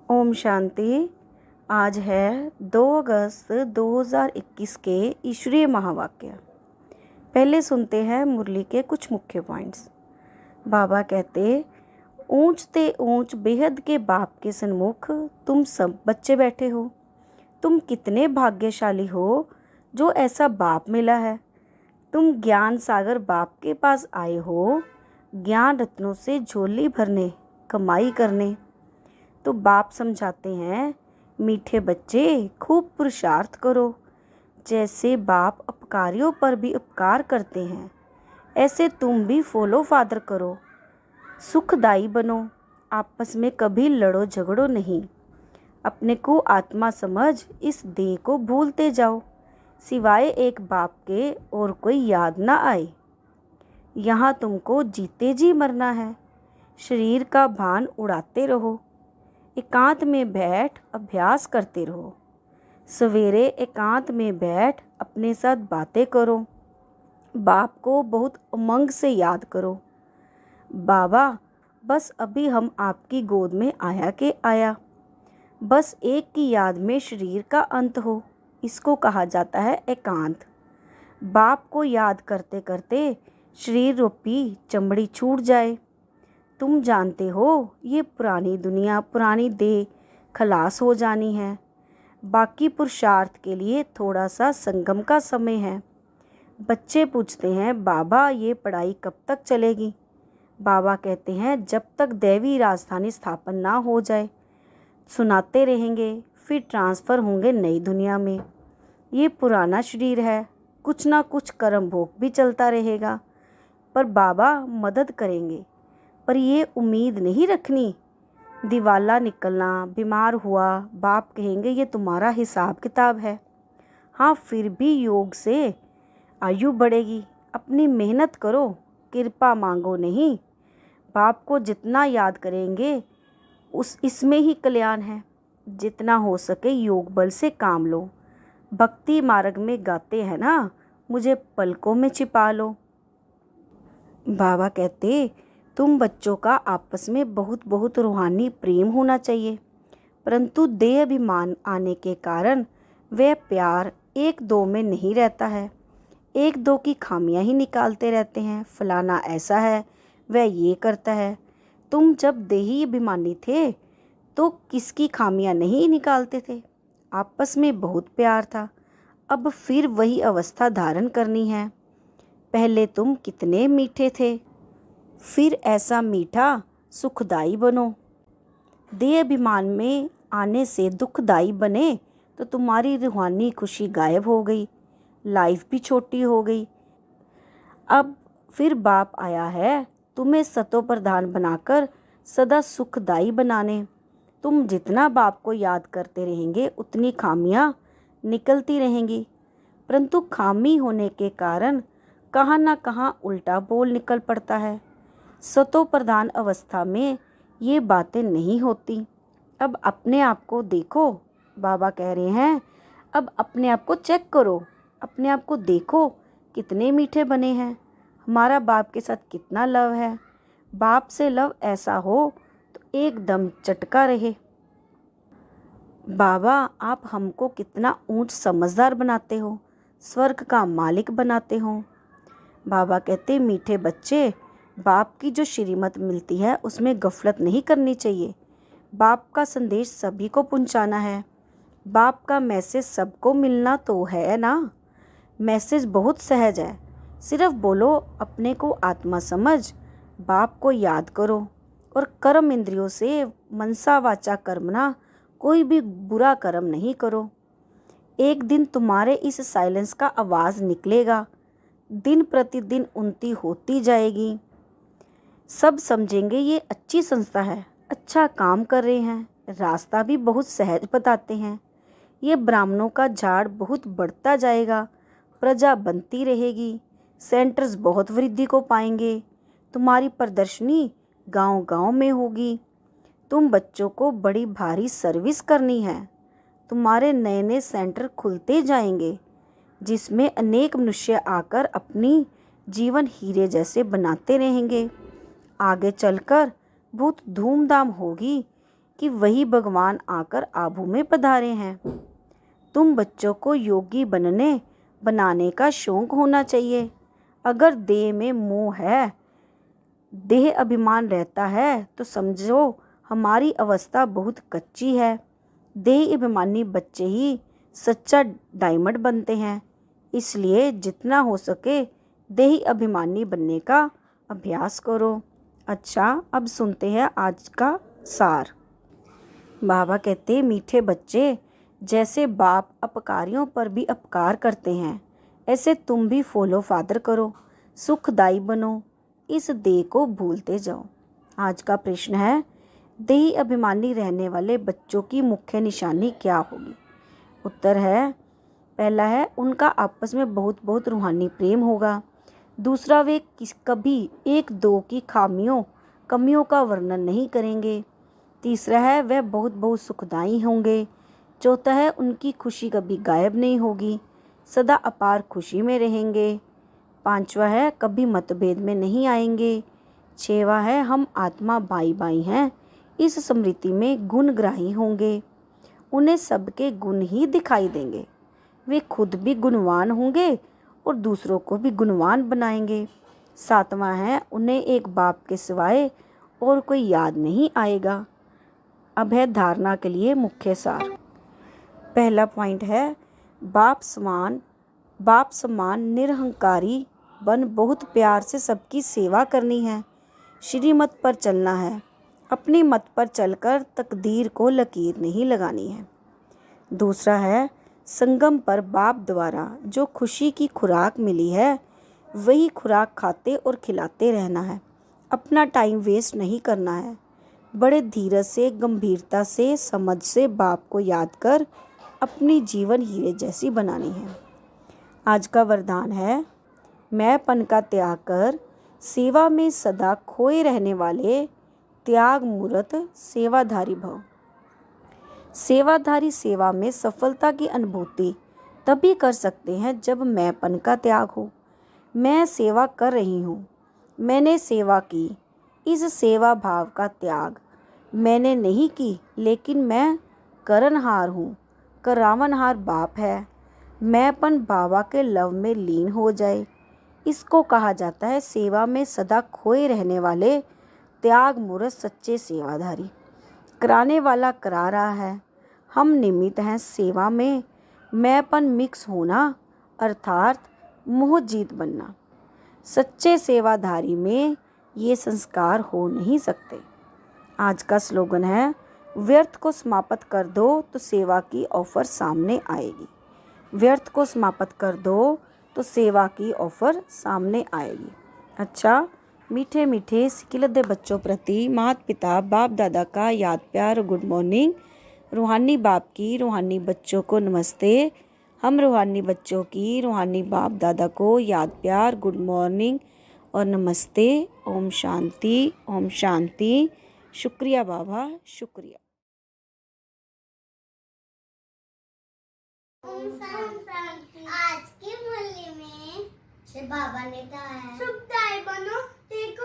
ओम शांति। आज है 2 अगस्त 2021 के ईश्वरीय महावाक्य। पहले सुनते हैं मुरली के कुछ मुख्य पॉइंट्स। बाबा कहते, ऊंच ते ऊंच बेहद के बाप के सन्मुख तुम सब बच्चे बैठे हो। तुम कितने भाग्यशाली हो जो ऐसा बाप मिला है। तुम ज्ञान सागर बाप के पास आए हो, ज्ञान रत्नों से झोली भरने, कमाई करने। तो बाप समझाते हैं, मीठे बच्चे खूब पुरुषार्थ करो। जैसे बाप अपकारियों पर भी उपकार करते हैं, ऐसे तुम भी फॉलो फादर करो। सुखदाई बनो, आपस में कभी लड़ो झगड़ो नहीं। अपने को आत्मा समझ इस देह को भूलते जाओ, सिवाय एक बाप के और कोई याद ना आए। यहाँ तुमको जीते जी मरना है। शरीर का भान उड़ाते रहो। एकांत में बैठ अभ्यास करते रहो। सवेरे एकांत में बैठ अपने साथ बातें करो। बाप को बहुत उमंग से याद करो। बाबा, बस अभी हम आपकी गोद में आया के आया। बस एक की याद में शरीर का अंत हो, इसको कहा जाता है एकांत। बाप को याद करते करते शरीर रूपी चमड़ी छूट जाए। तुम जानते हो ये पुरानी दुनिया, पुरानी देह खलास हो जानी है। बाकी पुरुषार्थ के लिए थोड़ा सा संगम का समय है। बच्चे पूछते हैं, बाबा ये पढ़ाई कब तक चलेगी? बाबा कहते हैं, जब तक दैवी राजधानी स्थापन ना हो जाए। सुनाते रहेंगे, फिर ट्रांसफ़र होंगे नई दुनिया में। ये पुराना शरीर है, कुछ ना कुछ कर्म भोग भी चलता रहेगा, पर बाबा मदद करेंगे। पर ये उम्मीद नहीं रखनी दिवाला निकलना, बीमार हुआ, बाप कहेंगे ये तुम्हारा हिसाब किताब है। हाँ, फिर भी योग से आयु बढ़ेगी। अपनी मेहनत करो, कृपा मांगो नहीं। बाप को जितना याद करेंगे इसमें ही कल्याण है। जितना हो सके योग बल से काम लो। भक्ति मार्ग में गाते हैं ना, मुझे पलकों में छिपा लो। बाबा कहते, तुम बच्चों का आपस में बहुत बहुत रूहानी प्रेम होना चाहिए, परंतु देह अभिमान आने के कारण वह प्यार एक दो में नहीं रहता है। एक दो की खामियां ही निकालते रहते हैं। फलाना ऐसा है, वह ये करता है। तुम जब देही अभिमानी थे तो किसकी खामियां नहीं निकालते थे। आपस में बहुत प्यार था। अब फिर वही अवस्था धारण करनी है। पहले तुम कितने मीठे थे, फिर ऐसा मीठा सुखदाई बनो। देह अभिमान में आने से दुखदाई बने तो तुम्हारी रूहानी खुशी गायब हो गई, लाइफ भी छोटी हो गई। अब फिर बाप आया है तुम्हें सतो प्रधान बनाकर सदा सुखदाई बनाने। तुम जितना बाप को याद करते रहेंगे उतनी खामियां निकलती रहेंगी, परंतु खामी होने के कारण कहाँ ना कहाँ उल्टा बोल निकल पड़ता है। सतो प्रधान अवस्था में ये बातें नहीं होती। अब अपने आप को देखो। बाबा कह रहे हैं, अब अपने आप को चेक करो, अपने आप को देखो कितने मीठे बने हैं। हमारा बाप के साथ कितना लव है। बाप से लव ऐसा हो तो एकदम चटका रहे। बाबा, आप हमको कितना ऊंच समझदार बनाते हो, स्वर्ग का मालिक बनाते हो। बाबा कहते, मीठे बच्चे, बाप की जो श्रीमत मिलती है उसमें गफलत नहीं करनी चाहिए। बाप का संदेश सभी को पहुंचाना है। बाप का मैसेज सबको मिलना तो है ना। मैसेज बहुत सहज है, सिर्फ बोलो अपने को आत्मा समझ, बाप को याद करो और कर्म इंद्रियों से मनसा वाचा कर्मना कोई भी बुरा कर्म नहीं करो। एक दिन तुम्हारे इस साइलेंस का आवाज़ निकलेगा, दिन प्रतिदिन उन्नति होती जाएगी। सब समझेंगे ये अच्छी संस्था है, अच्छा काम कर रहे हैं, रास्ता भी बहुत सहज बताते हैं। ये ब्राह्मणों का झाड़ बहुत बढ़ता जाएगा, प्रजा बनती रहेगी, सेंटर्स बहुत वृद्धि को पाएंगे। तुम्हारी प्रदर्शनी गांव-गांव में होगी। तुम बच्चों को बड़ी भारी सर्विस करनी है। तुम्हारे नए नए सेंटर खुलते जाएंगे, जिसमें अनेक मनुष्य आकर अपनी जीवन हीरे जैसे बनाते रहेंगे। आगे चलकर बहुत धूमधाम होगी। कि वही भगवान आकर आभू में पधारे हैं। तुम बच्चों को योगी बनाने का शौक होना चाहिए। अगर देह में मोह है, देह अभिमान रहता है, तो समझो हमारी अवस्था बहुत कच्ची है। देह अभिमानी बच्चे ही सच्चा डायमंड बनते हैं। इसलिए जितना हो सके देही अभिमानी बनने का अभ्यास करो। अच्छा, अब सुनते हैं आज का सार। बाबा कहते, मीठे बच्चे, जैसे बाप अपकारियों पर भी अपकार करते हैं, ऐसे तुम भी फॉलो फादर करो, सुखदाई बनो, इस देह को भूलते जाओ। आज का प्रश्न है, देही अभिमानी रहने वाले बच्चों की मुख्य निशानी क्या होगी? उत्तर है, पहला है उनका आपस में बहुत बहुत रूहानी प्रेम होगा। दूसरा, वे कभी एक दो की कमियों का वर्णन नहीं करेंगे। तीसरा है, वह बहुत बहुत सुखदाई होंगे। चौथा है, उनकी खुशी कभी गायब नहीं होगी, सदा अपार खुशी में रहेंगे। पांचवा है, कभी मतभेद में नहीं आएंगे। छठवां है, हम आत्मा भाई भाई हैं, इस स्मृति में गुणग्राही होंगे। उन्हें सबके गुण ही दिखाई देंगे। वे खुद भी गुणवान होंगे और दूसरों को भी गुणवान बनाएंगे। सातवां है, उन्हें एक बाप के सिवाय और कोई याद नहीं आएगा। अब है धारणा के लिए मुख्य सार। पहला पॉइंट है, बाप समान निरहंकारी बन बहुत प्यार से सबकी सेवा करनी है। श्रीमत पर चलना है, अपनी मत पर चलकर तकदीर को लकीर नहीं लगानी है। दूसरा है, संगम पर बाप द्वारा जो खुशी की खुराक मिली है, वही खुराक खाते और खिलाते रहना है। अपना टाइम वेस्ट नहीं करना है। बड़े धीरज से, गंभीरता से, समझ से बाप को याद कर अपनी जीवन हीरे जैसी बनानी है। आज का वरदान है, मैंपन का त्याग कर सेवा में सदा खोए रहने वाले त्याग मूर्त सेवाधारी भव। सेवाधारी सेवा में सफलता की अनुभूति तभी कर सकते हैं जब मैंपन का त्याग हो। मैं सेवा कर रही हूँ, मैंने सेवा की, इस सेवा भाव का त्याग मैंने नहीं की, लेकिन मैं करनहार हूँ। करावनहार बाप है। मैंपन बाबा के लव में लीन हो जाए, इसको कहा जाता है सेवा में सदा खोए रहने वाले त्याग मूर्त सच्चे सेवाधारी। कराने वाला करा रहा है, हम निमित्त हैं सेवा में। मैंपन मिक्स होना अर्थात मोह जीत बनना। सच्चे सेवाधारी में ये संस्कार हो नहीं सकते। आज का स्लोगन है, व्यर्थ को समाप्त कर दो तो सेवा की ऑफर सामने आएगी। व्यर्थ को समाप्त कर दो तो सेवा की ऑफर सामने आएगी। अच्छा, मीठे मीठे सिकिलदे बच्चों प्रति माता पिता बाप दादा का याद प्यार गुड मॉर्निंग। रूहानी बाप की रूहानी बच्चों को नमस्ते। हम रूहानी बच्चों की रूहानी बाप दादा को याद प्यार गुड मॉर्निंग और नमस्ते। ओम शांति, ओम शांति। शुक्रिया बाबा, शुक्रिया। आज की मूल्य में से बाबा ने कहा है, सुखदाई बनो, देखो